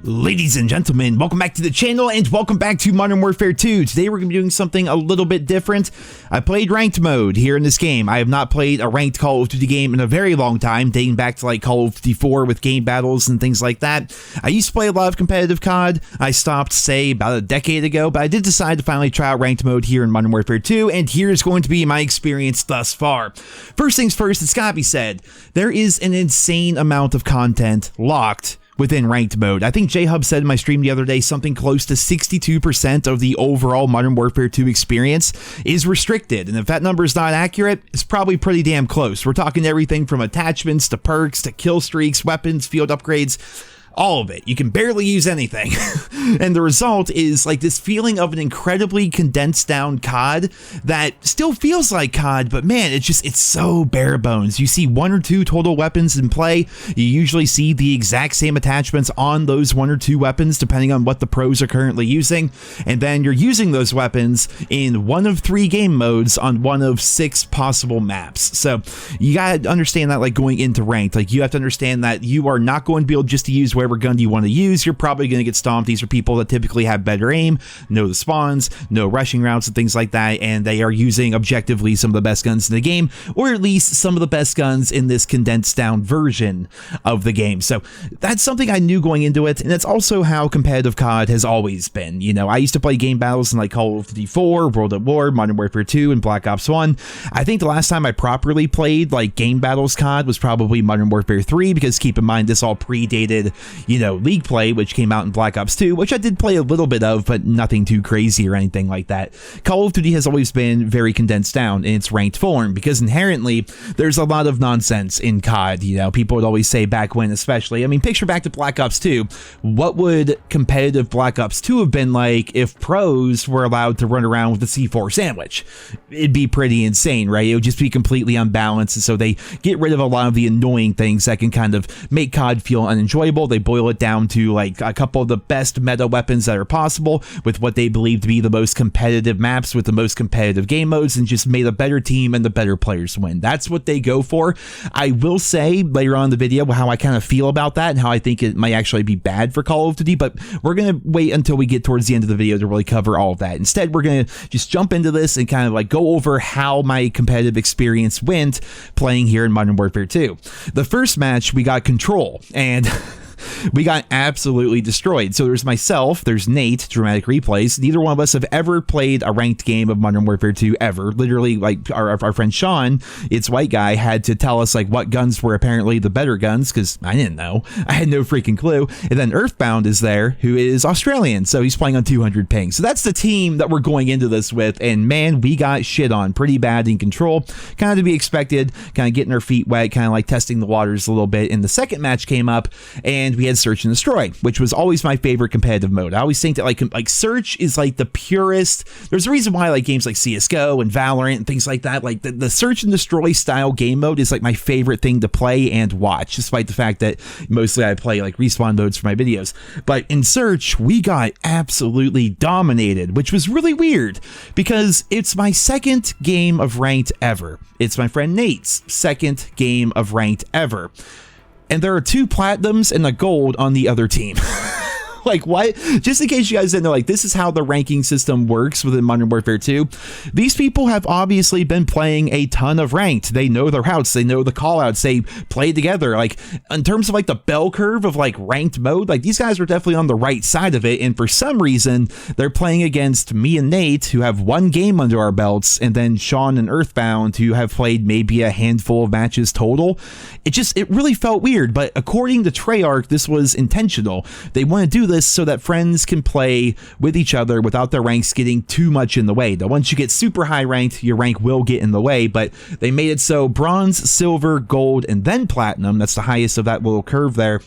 Ladies and gentlemen, welcome back to the channel and welcome back to Modern Warfare 2. Today we're going to be doing something a little bit different. I played ranked mode here in this game. I have not played a ranked Call of Duty game in a very long time, dating back to like Call of Duty 4 with game battles and things like that. I used to play a lot of competitive COD. I stopped, say, about a decade ago, but I did decide to finally try out ranked mode here in Modern Warfare 2, and here's going to be my experience thus far. First things first, it's gotta be said, there is an insane amount of content locked within ranked mode. I think J-Hub said in my stream the other day something close to 62% of the overall Modern Warfare 2 experience is restricted, and if that number is not accurate, it's probably pretty damn close. We're talking everything from attachments to perks to kill streaks, weapons, field upgrades, all of it. You can barely use anything. And the result is like this feeling of an incredibly condensed down COD that still feels like COD, but man, it's so bare bones. You see one or two total weapons in play. You usually see the exact same attachments on those one or two weapons, depending on what the pros are currently using. And then you're using those weapons in one of 3 game modes on one of 6 possible maps. So you gotta understand that, like, going into ranked, like, you have to understand that you are not going to be able just to use whatever gun you want to use. You're probably going to get stomped. These are people that typically have better aim, know the spawns, know rushing routes and things like that, and they are using objectively some of the best guns in the game, or at least some of the best guns in this condensed down version of the game. So that's something I knew going into it, and it's also how competitive COD has always been. You know, I used to play game battles in like Call of Duty 4, World at War, Modern Warfare 2, and Black Ops 1. I think the last time I properly played like game battles COD was probably Modern Warfare 3, because keep in mind this all predated, you know, League Play, which came out in Black Ops 2, which I did play a little bit of, but nothing too crazy or anything like that. Call of Duty has always been very condensed down in its ranked form, because inherently there's a lot of nonsense in COD. You know, people would always say back when, especially, I mean, picture back to Black Ops 2. What would competitive Black Ops 2 have been like if pros were allowed to run around with a C4 sandwich? It'd be pretty insane, right? It would just be completely unbalanced, and so they get rid of a lot of the annoying things that can kind of make COD feel unenjoyable. They boil it down to like a couple of the best meta weapons that are possible with what they believe to be the most competitive maps with the most competitive game modes, and just made a better team and the better players win. That's what they go for. I will say later on in the video how I kind of feel about that and how I think it might actually be bad for Call of Duty, but we're going to wait until we get towards the end of the video to really cover all of that. Instead, we're going to just jump into this and kind of like go over how my competitive experience went playing here in Modern Warfare 2. The first match, we got Control, and we got absolutely destroyed. So there's myself, there's Nate, Dramatic Replays. Neither one of us have ever played a ranked game of Modern Warfare 2 ever. Literally, like our friend Sean, it's white guy, had to tell us like what guns were apparently the better guns, because I didn't know. I had no freaking clue. And then Earthbound is there, who is Australian, so he's playing on 200 ping. So that's the team that we're going into this with, and man, we got shit on pretty bad in Control. Kind of to be expected, kind of getting our feet wet, kind of like testing the waters a little bit. And the second match came up, and we had Search and Destroy, which was always my favorite competitive mode. I always think that like Search is like the purest. There's a reason why like games like CSGO and Valorant and things like that, like the Search and Destroy style game mode is like my favorite thing to play and watch, despite the fact that mostly I play like respawn modes for my videos. But in Search, we got absolutely dominated, which was really weird because it's my second game of ranked ever. It's my friend Nate's second game of ranked ever. And there are 2 platinums and a gold on the other team. Like, what? Just in case you guys didn't know, like, this is how the ranking system works within Modern Warfare 2. These people have obviously been playing a ton of ranked. They know their routes. They know the callouts. They play together. Like, in terms of, like, the bell curve of, like, ranked mode, like, these guys are definitely on the right side of it. And for some reason, they're playing against me and Nate, who have 1 game under our belts, and then Sean and Earthbound, who have played maybe a handful of matches total. It really felt weird. But according to Treyarch, this was intentional. They want to do this so that friends can play with each other without their ranks getting too much in the way. Now, once you get super high ranked, your rank will get in the way, but they made it so bronze, silver, gold, and then platinum, that's the highest of that little curve there,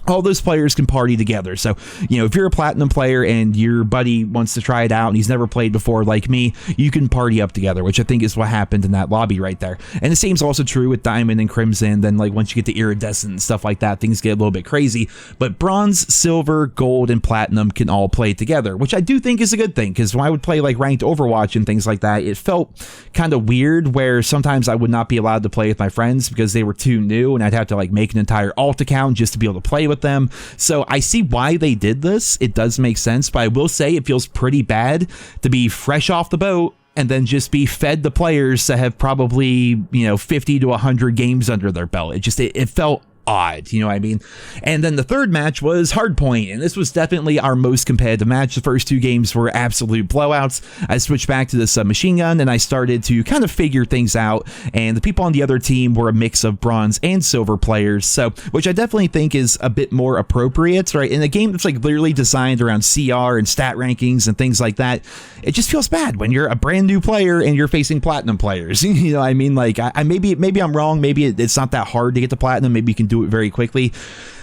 all those players can party together. So, if you're a platinum player and your buddy wants to try it out and he's never played before like me, you can party up together, which I think is what happened in that lobby right there. And the same is also true with Diamond and Crimson. Then like once you get to Iridescent and stuff like that, things get a little bit crazy. But Bronze, Silver, Gold, and Platinum can all play together, which I do think is a good thing, because when I would play like ranked Overwatch and things like that, it felt kind of weird where sometimes I would not be allowed to play with my friends because they were too new and I'd have to like make an entire alt account just to be able to play with them. So I see why they did this. It does make sense, but I will say it feels pretty bad to be fresh off the boat and then just be fed the players that have probably, 50 to 100 games under their belt. It felt odd, you know what I mean? And then the third match was Hardpoint, and this was definitely our most competitive match. The first two games were absolute blowouts. I switched back to this machine gun, and I started to kind of figure things out, and the people on the other team were a mix of bronze and silver players, so which I definitely think is a bit more appropriate, right? In a game that's like literally designed around CR and stat rankings and things like that, it just feels bad when you're a brand new player and you're facing platinum players. You know what I mean? Like, I maybe I'm wrong. Maybe it's not that hard to get to platinum. Maybe you can do it very quickly.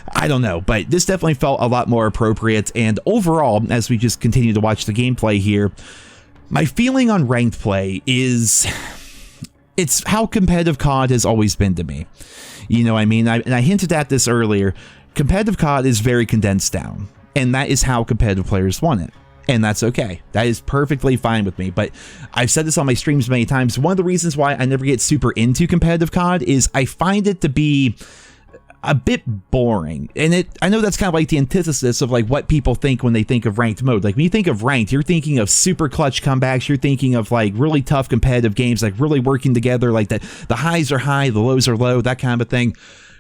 I don't know, but this definitely felt a lot more appropriate. And overall, as we just continue to watch the gameplay here, my feeling on ranked play is it's how competitive COD has always been to me. You know what I mean? And I hinted at this earlier. Competitive COD is very condensed down, and that is how competitive players want it. And that's okay. That is perfectly fine with me. But I've said this on my streams many times. One of the reasons why I never get super into competitive COD is I find it to be a bit boring. And I know that's kind of like the antithesis of like what people think when they think of ranked mode. Like when you think of ranked, you're thinking of super clutch comebacks. You're thinking of like really tough competitive games, like really working together, like that the highs are high, the lows are low, that kind of thing.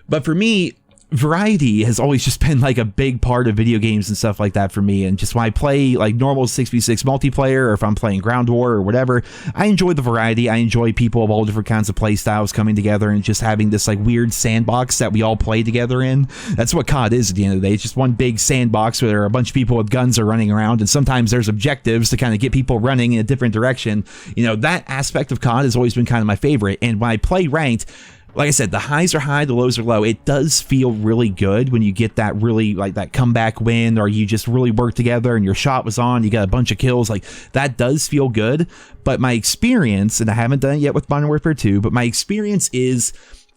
But for me, variety has always just been like a big part of video games and stuff like that for me. And just when I play like normal 6v6 multiplayer, or if I'm playing ground war or whatever, I enjoy the variety. I enjoy people of all different kinds of play styles coming together and just having this like weird sandbox that we all play together in. That's what COD is at the end of the day. It's just one big sandbox where a bunch of people with guns are running around, and sometimes there's objectives to kind of get people running in a different direction. That aspect of COD has always been kind of my favorite. And when I play ranked, like I said, the highs are high, the lows are low. It does feel really good when you get that really like that comeback win, or you just really work together and your shot was on, you got a bunch of kills. Like that does feel good. But my experience, and I haven't done it yet with Modern Warfare 2, but my experience is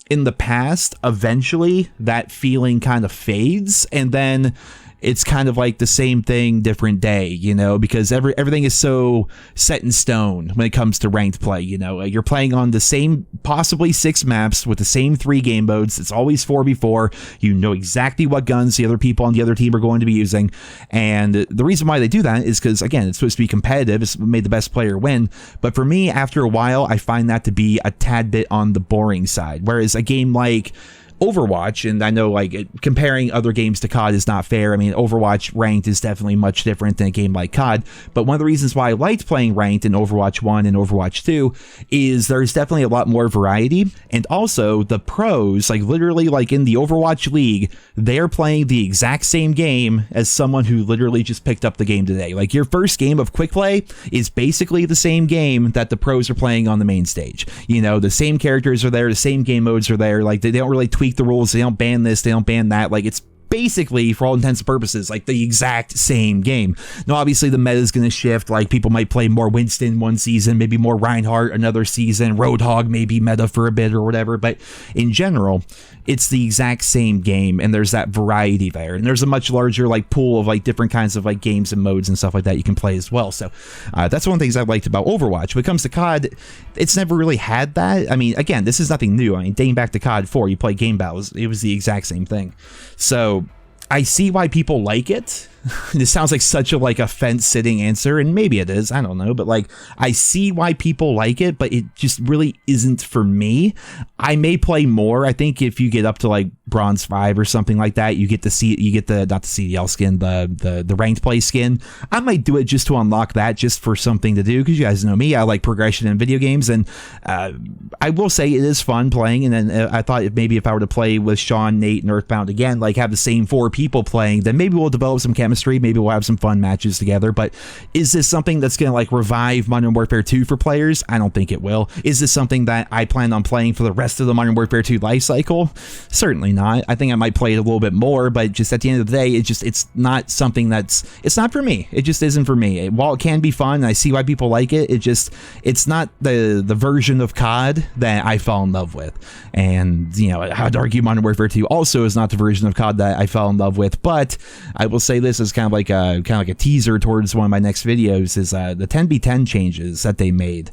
in the past, eventually that feeling kind of fades, and then it's kind of like the same thing, different day, because everything is so set in stone when it comes to ranked play. You're playing on the same possibly 6 maps with the same 3 game modes. It's always 4v4. You know exactly what guns the other people on the other team are going to be using. And the reason why they do that is because, again, it's supposed to be competitive. It's made the best player win. But for me, after a while, I find that to be a tad bit on the boring side. Whereas a game like Overwatch, and I know like comparing other games to COD is not fair. I mean, Overwatch ranked is definitely much different than a game like COD, but one of the reasons why I liked playing ranked in Overwatch 1 and Overwatch 2 is there's definitely a lot more variety, and also the pros, like literally like in the Overwatch League, they're playing the exact same game as someone who literally just picked up the game today. Like your first game of quick play is basically the same game that the pros are playing on the main stage. The same characters are there, the same game modes are there, like they don't really tweak the rules, they don't ban this, they don't ban that. Like it's basically, for all intents and purposes, like the exact same game. Now, obviously, the meta is going to shift. Like people might play more Winston one season, maybe more Reinhardt another season, Roadhog maybe meta for a bit or whatever. But in general, it's the exact same game, and there's that variety there, and there's a much larger like pool of like different kinds of like games and modes and stuff like that you can play as well. So that's one of the things I liked about Overwatch. When it comes to COD, it's never really had that. I mean, again, this is nothing new. I mean, dating back to COD 4, you play game battles, it was the exact same thing. So I see why people like it. This sounds like such a fence-sitting answer, and maybe it is, I don't know, but like I see why people like it, but it just really isn't for me. I may play more. I think if you get up to like bronze 5 or something like that, you get the not the CDL skin, the ranked play skin. I might do it just to unlock that, just for something to do, because you guys know me, I like progression in video games, and I will say it is fun playing. And then I thought maybe if I were to play with Sean, Nate, and Earthbound again, like have the same 4 people playing, then maybe we'll develop some chemistry chemistry. Maybe we'll have some fun matches together. But is this something that's going to like revive Modern Warfare 2 for players? I don't think it will. Is this something that I plan on playing for the rest of the Modern Warfare 2 life cycle? Certainly not. I think I might play it a little bit more, but just at the end of the day, it's not something it's not for me. It just isn't for me. While it can be fun, and I see why people like it, it's not the version of COD that I fell in love with. And, you know, I'd argue Modern Warfare 2 also is not the version of COD that I fell in love with, but I will say this as kind of like a teaser towards one of my next videos is the 10v10 changes that they made.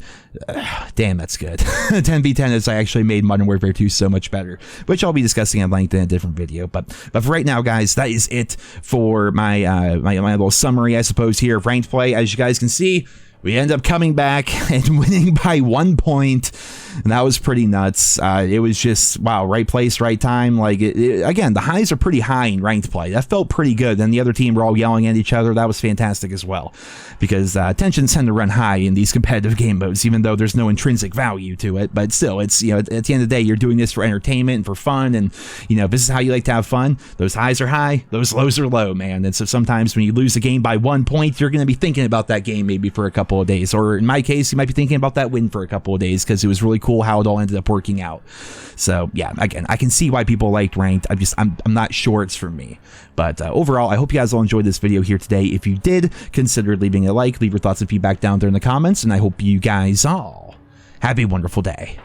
Damn, that's good. 10v10 has actually made Modern Warfare 2 so much better, which I'll be discussing at length in a different video. But for right now, guys, that is it for my little summary, I suppose, here of ranked play. As you guys can see, we end up coming back and winning by 1 point, and that was pretty nuts. It was just, wow, right place, right time. Like, again, the highs are pretty high in ranked play. That felt pretty good. Then the other team were all yelling at each other. That was fantastic as well, because tensions tend to run high in these competitive game modes, even though there's no intrinsic value to it. But still, it's, you know, at the end of the day, you're doing this for entertainment and for fun, and, you know, if this is how you like to have fun, those highs are high, those lows are low, man. And so sometimes when you lose a game by 1 point, you're going to be thinking about that game maybe for a couple of days, or in my case, you might be thinking about that win for a couple of days because it was really cool how it all ended up working out. So yeah, again, I can see why people liked ranked. I'm not sure it's for me. But overall, I hope you guys all enjoyed this video here today. If you did, consider leaving a like, leave your thoughts and feedback down there in the comments, and I hope you guys all have a wonderful day.